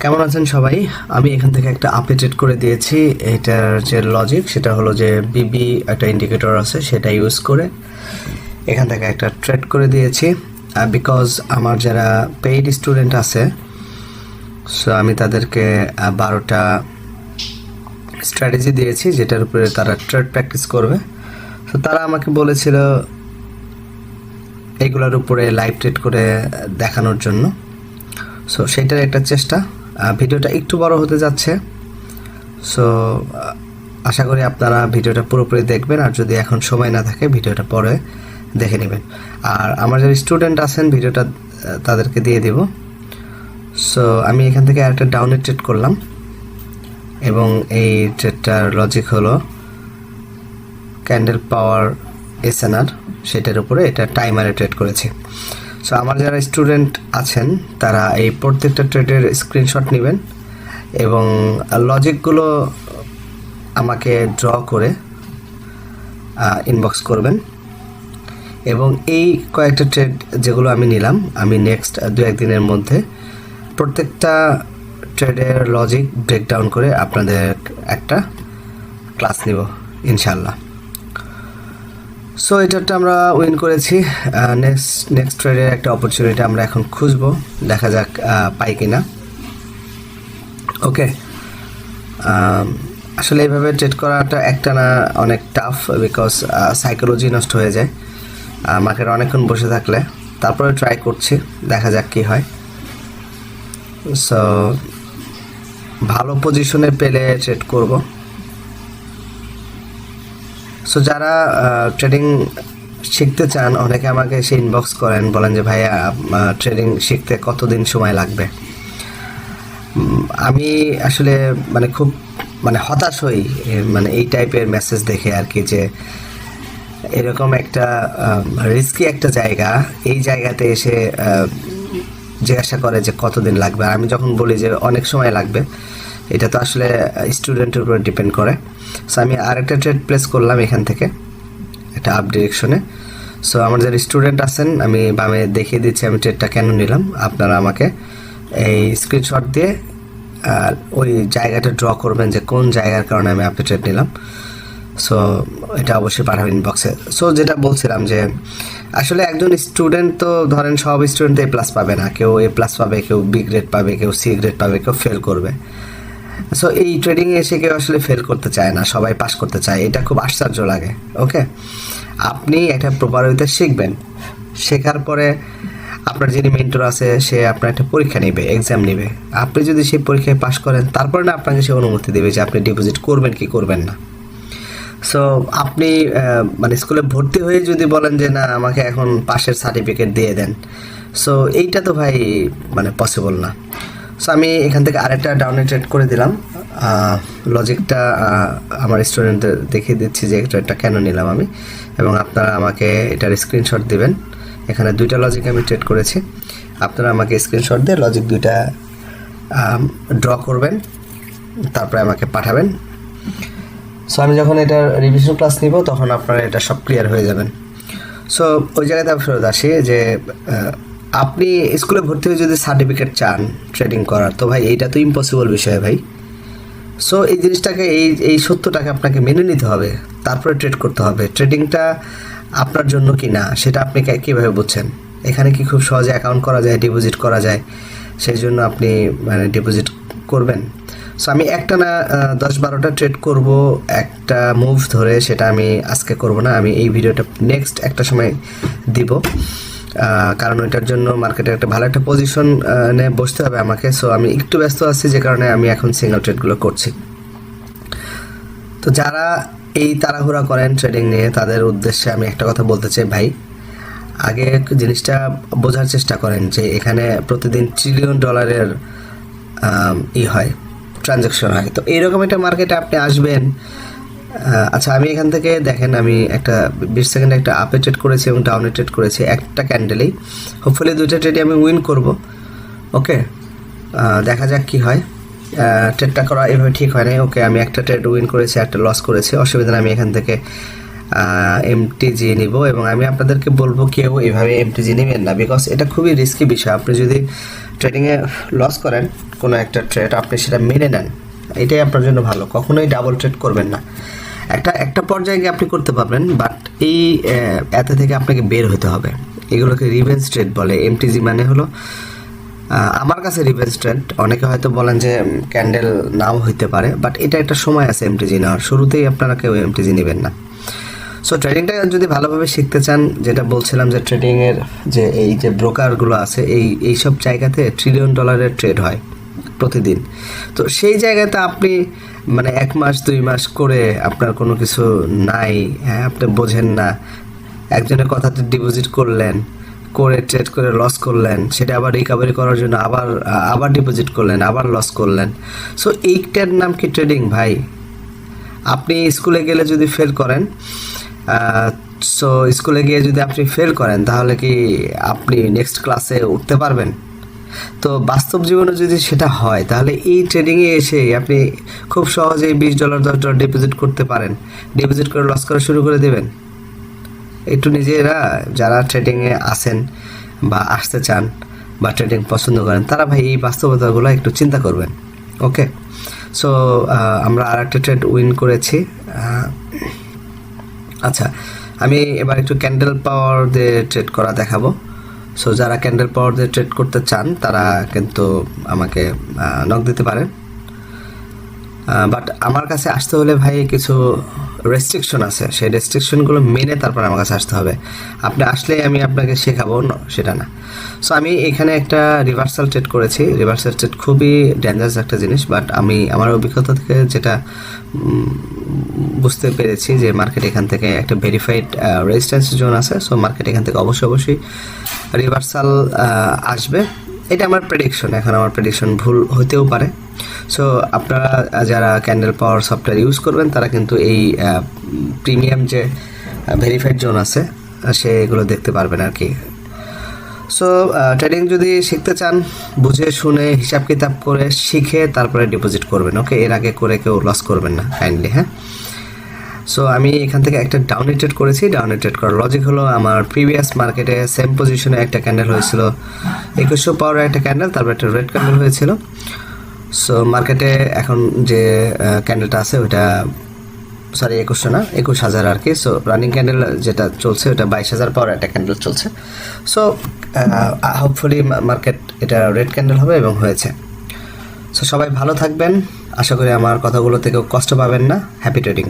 কেমন আছেন সবাই? আমি এখান থেকে একটা আপডেট করে দিয়েছি। এটার যে লজিক সেটা হলো যে বিবি একটা ইন্ডিকেটর আছে, সেটা ইউজ করে এখান থেকে একটা ট্রেড করে দিয়েছি। বিকজ আমার যারা পেইড স্টুডেন্ট আছে, সো আমি তাদেরকে 12টা স্ট্র্যাটেজি দিয়েছি যেটার উপরে তারা ট্রেড প্র্যাকটিস করবে। তো তারা আমাকে বলেছিল এগুলোর উপরে লাইভ ট্রেড করে দেখানোর জন্য। সো সেটার একটা চেষ্টা। ভিডিওটা একটু বড় হতে যাচ্ছে, সো আশা করি আপনারা ভিডিওটা পুরোপুরি দেখবেন, আর যদি এখন সময় না থাকে ভিডিওটা পরে দেখে নেবেন। আর আমার যারা স্টুডেন্ট আছেন ভিডিওটা তাদেরকে দিয়ে দিব। সো আমি এখান থেকে একটা ডাউনে ট্রেড করলাম, এবং এই ট্রেডটার লজিক হলো ক্যান্ডেল পাওয়ার এসএনআর, সেটার উপরে এটা টাইমারে ট্রেড করেছি। সো আমার যারা স্টুডেন্ট আছেন তারা এই প্রত্যেকটা ট্রেডের স্ক্রিনশট নেবেন এবং লজিকগুলো আমাকে ড্র করে ইনবক্স করবেন। এবং এই কয়েকটা ট্রেড যেগুলো আমি নিলাম, আমি নেক্সট 2-1 দিনের মধ্যে প্রত্যেকটা ট্রেডের লজিক ব্রেকডাউন করে আপনাদের একটা ক্লাস নিব ইনশাল্লাহ। সো এটাটা আমরা উইন করেছি। নেক্সট ট্রেডের একটা অপরচুনিটি আমরা এখন খুঁজবো, দেখা যাক পাই কিনা। ওকে, আসলে এইভাবে ট্রেড করাটা একটা না অনেক টাফ, বিকজ সাইকোলজি নষ্ট হয়ে যায় মার্কেটে অনেকক্ষণ বসে থাকলে। তারপরে ট্রাই করছি, দেখা যাক কি হয়। সো ভালো পজিশনে পেলে ট্রেড করব। সো যারা ট্রেডিং শিখতে চান, অনেকে আমাকে এসে ইনবক্স করেন, বলেন যে ভাইয়া ট্রেডিং শিখতে কতদিন সময় লাগবে। আমি আসলে খুব হতাশ হই এই টাইপের মেসেজ দেখে আর কি, যে এরকম একটা রিস্কি একটা জায়গা, এই জায়গাতে এসে জিজ্ঞাসা করে যে কতদিন লাগবে। আর আমি যখন বলি যে অনেক সময় লাগবে, এটা তো আসলে স্টুডেন্টের উপর ডিপেন্ড করে। সো আমি আরেকটা ট্রেড প্লেস করলাম এখান থেকে একটা আপ ডিরেকশনে। সো আমার যারা স্টুডেন্ট আছেন আমি বামে দেখিয়ে দিচ্ছি আমি ট্রেডটা কেন নিলাম। আপনারা আমাকে এই স্ক্রিনশট দিয়ে ওই জায়গাটা ড্র করবেন যে কোন জায়গার কারণে আমি আপনি ট্রেড নিলাম। সো এটা অবশ্যই পাঠাবেন ইনবক্সে। সো যেটা বলছিলাম যে আসলে একজন স্টুডেন্ট তো ধরেন সব স্টুডেন্ট A+ পাবে না, কেউ A+ পাবে, কেউ B গ্রেড পাবে, কেউ C গ্রেড পাবে, কেউ ফেল করবে। সো এই ট্রেডিংয়ে এসে কেউ আসলে ফেল করতে চায় না, সবাই পাস করতে চায়। এটা খুব আশ্চর্য লাগে। ওকে, আপনি একটা প্রপার ওয়েতে শিখবেন, শেখার পরে আপনার যিনি মেন্টর আছে সে আপনার একটা পরীক্ষা নেবে, এক্সাম নেবে। আপনি যদি সেই পরীক্ষায় পাস করেন, তারপরে না আপনাকে সে অনুমতি দেবে যে আপনি ডিপোজিট করবেন কি করবেন না। সো আপনি স্কুলে ভর্তি হয়ে যদি বলেন যে না আমাকে এখন পাশের সার্টিফিকেট দিয়ে দেন, সো এইটা তো ভাই পসিবল না। সো আমি এখান থেকে আরেকটা ডাউনে ট্রেড করে দিলাম। লজিকটা আমার স্টুডেন্টদের দেখিয়ে দিচ্ছি যে ট্রেডটা কেন নিলাম আমি, এবং আপনারা আমাকে এটার স্ক্রিনশট দিবেন। এখানে 2টা লজিক আমি ট্রেড করেছি, আপনারা আমাকে স্ক্রিনশট দিয়ে লজিক 2টা ড্র করবেন, তারপরে আমাকে পাঠাবেন। সো আমি যখন এটার রিভিশন ক্লাস নিব তখন আপনারা এটা সব ক্লিয়ার হয়ে যাবেন। সো ওই জায়গাতে আমি ফেরত আসি যে আপনি স্কুলে ভর্তি হয়ে যদি সার্টিফিকেট চান ট্রেডিং করার, তো ভাই এইটা তো ইম্পসিবল বিষয় ভাই। সো এই জিনিসটাকে এই সত্যটাকে আপনাকে মেনে নিতে হবে, তারপরে ট্রেড করতে হবে। ট্রেডিংটা আপনার জন্য কি না সেটা আপনি কীভাবে বুঝছেন? এখানে কি খুব সহজে অ্যাকাউন্ট করা যায়, ডিপোজিট করা যায়, সেই জন্য আপনি ডিপোজিট করবেন? সো আমি একটা না 10-12টা ট্রেড করব একটা মুভ ধরে, সেটা আমি আজকে করব না, আমি এই ভিডিওটা নেক্সট একটা সময় দিব। কারণ ওইটার জন্য মার্কেটে একটা ভালো একটা পজিশনে বসতে হবে আমাকে। সো আমি একটু ব্যস্ত আছি, যে কারণে আমি এখন সিঙ্গেল ট্রেডগুলো করছি। তো যারা এই তাড়াহুড়া করেন ট্রেডিং নিয়ে, তাদের উদ্দেশ্যে আমি একটা কথা বলতে চাই, ভাই আগে জিনিসটা বোঝার চেষ্টা করেন যে এখানে প্রতিদিন $1 ট্রিলিয়ন হয়, ট্রানজ্যাকশন হয়। তো এইরকম একটা মার্কেটে আপনি আসবেন। আচ্ছা, আমি এখান থেকে দেখেন, আমি একটা 20 সেকেন্ডে একটা আপে ট্রেড করেছি এবং ডাউনে ট্রেড করেছি একটা ক্যান্ডেলেই। হোপফুলি 2টা ট্রেডে আমি উইন করব। ওকে, দেখা যাক কি হয়। ট্রেডটা করা এভাবে ঠিক হয় নাই। ওকে, আমি একটা ট্রেড উইন করেছি, একটা লস করেছি, অসুবিধা নেই। আমি এখান থেকে এমটিজি নিব, এবং আমি আপনাদেরকে বলবো কেউ এভাবে এমটিজি নেবেন না, বিকজ এটা খুবই রিস্কি বিষয়। আপনি যদি ট্রেডিংয়ে লস করেন কোনো একটা ট্রেড, আপনি সেটা মেনে নেন, এটাই আপনার জন্য ভালো। কখনোই ডাবল ট্রেড করবেন না। একটা পর্যায়ে গিয়ে আপনি করতে পারবেন, বাট এই এতে থেকে আপনাকে বের হতে হবে। এগুলোকে রিভেঞ্জ ট্রেড বলে। এমটিজি মানে হলো আমার কাছে রিভেঞ্জ ট্রেড। অনেকে হয়তো বলেন যে ক্যান্ডেল নাও হইতে পারে, বাট এটা একটা সময় আছে এমটিজি নেওয়ার। শুরুতেই আপনারা কেউ এমটিজি নেবেন না। সো ট্রেডিংটা যদি ভালোভাবে শিখতে চান, যেটা বলছিলাম যে ট্রেডিংয়ের যে এই যে ব্রোকারগুলো আছে, এইসব জায়গাতে $1 ট্রিলিয়ন ট্রেড হয় প্রতিদিন। তো সেই জায়গাতে আপনি মানে 1 মাস 2 মাস করে আপনার কোনো কিছু নাই, হ্যাঁ, আপনি বোঝেন না, একজনের কথাতে ডিপোজিট করলেন, করে ট্রেড করে লস করলেন, সেটা আবার রিকভারি করার জন্য আবার ডিপোজিট করলেন, আবার লস করলেন। সো এইটার নাম কি ট্রেডিং ভাই? আপনি স্কুলে গেলে যদি ফেল করেন, সো স্কুলে গিয়ে যদি আপনি ফেল করেন, তাহলে কি আপনি নেক্সট ক্লাসে উঠতে পারবেন? তো বাস্তব জীবনে যদি সেটা হয়, তাহলে এই ট্রেডিংয়ে এসে আপনি খুব সহজেই $20 $10 ডিপোজিট করতে পারেন, ডিপোজিট করে লস করা শুরু করে দেবেন। একটু নিজেরা যারা ট্রেডিংয়ে আসেন বা আসতে চান বা ট্রেডিং পছন্দ করেন, তারা ভাই এই বাস্তবতাগুলো একটু চিন্তা করবেন। ওকে, সো আমরা আর একটা ট্রেড উইন করেছি। আচ্ছা, আমি এবার একটু ক্যান্ডেল পাওয়ার দিয়ে ট্রেড করা দেখাবো। সো যারা ক্যান্ডেল পাওয়ার দিয়ে ট্রেড করতে চান, তারা কিন্তু আমাকে নক দিতে পারেন। বাট আমার কাছে আসতে হলে ভাই কিছু রেস্ট্রিকশন আছে, সেই রেস্ট্রিকশনগুলো মেনে তারপর আমার কাছে আসতে হবে। আপনি আসলে আমি আপনাকে শেখাবো সেটা না। সো আমি এখানে একটা রিভার্সাল ট্রেড করেছি। রিভার্সাল ট্রেড খুবই ডেঞ্জারাস একটা জিনিস, বাট আমি আমার অভিজ্ঞতা থেকে যেটা বুঝতে পেরেছি যে মার্কেট এখান থেকে একটা ভেরিফাইড রেজিস্ট্যান্স জোন আছে। সো মার্কেট এখান থেকে অবশ্যই রিভার্সাল আসবে, এটা আমার প্রেডিকশন। এখন আমার প্রেডিকশন ভুল হতেও পারে। সো আপনারা যারা ক্যান্ডেল পাওয়ার সফটওয়্যার ইউজ করবেন, তারা কিন্তু এই প্রিমিয়াম যে ভেরিফাইড জোন আছে সেগুলো দেখতে পারবেন আর কি। সো ট্রেডিং যদি শিখতে চান, বুঝে শুনে হিসাব কিতাব করে শিখে তারপরে ডিপোজিট করবেন। ওকে, এর আগে করে কেউ লস করবেন না কাইন্ডলি, হ্যাঁ। সো আমি এখান থেকে একটা ডাউন ট্রেড করেছি। ডাউন ট্রেড করার লজিক হলো, আমার প্রিভিয়াস মার্কেটে সেম পজিশনে একটা ক্যান্ডেল হয়েছিল, 2100 পাওয়ারের একটা ক্যান্ডেল, তারপর একটা রেড ক্যান্ডেল হয়েছিল। সো মার্কেটে এখন যে ক্যান্ডেলটা আছে ওটা, সরি 2100 না, 21000 আর কি। সো রানিং ক্যান্ডেল যেটা চলছে ওটা 22000 পাওয়ার একটা ক্যান্ডেল চলছে। সো হোপফুলি মার্কেট এটা রেড ক্যান্ডেল হবে, এবং হয়েছে। সো সবাই ভালো থাকবেন, আশা করি আমার কথাগুলো থেকেও কষ্ট পাবেন না। Happy trading.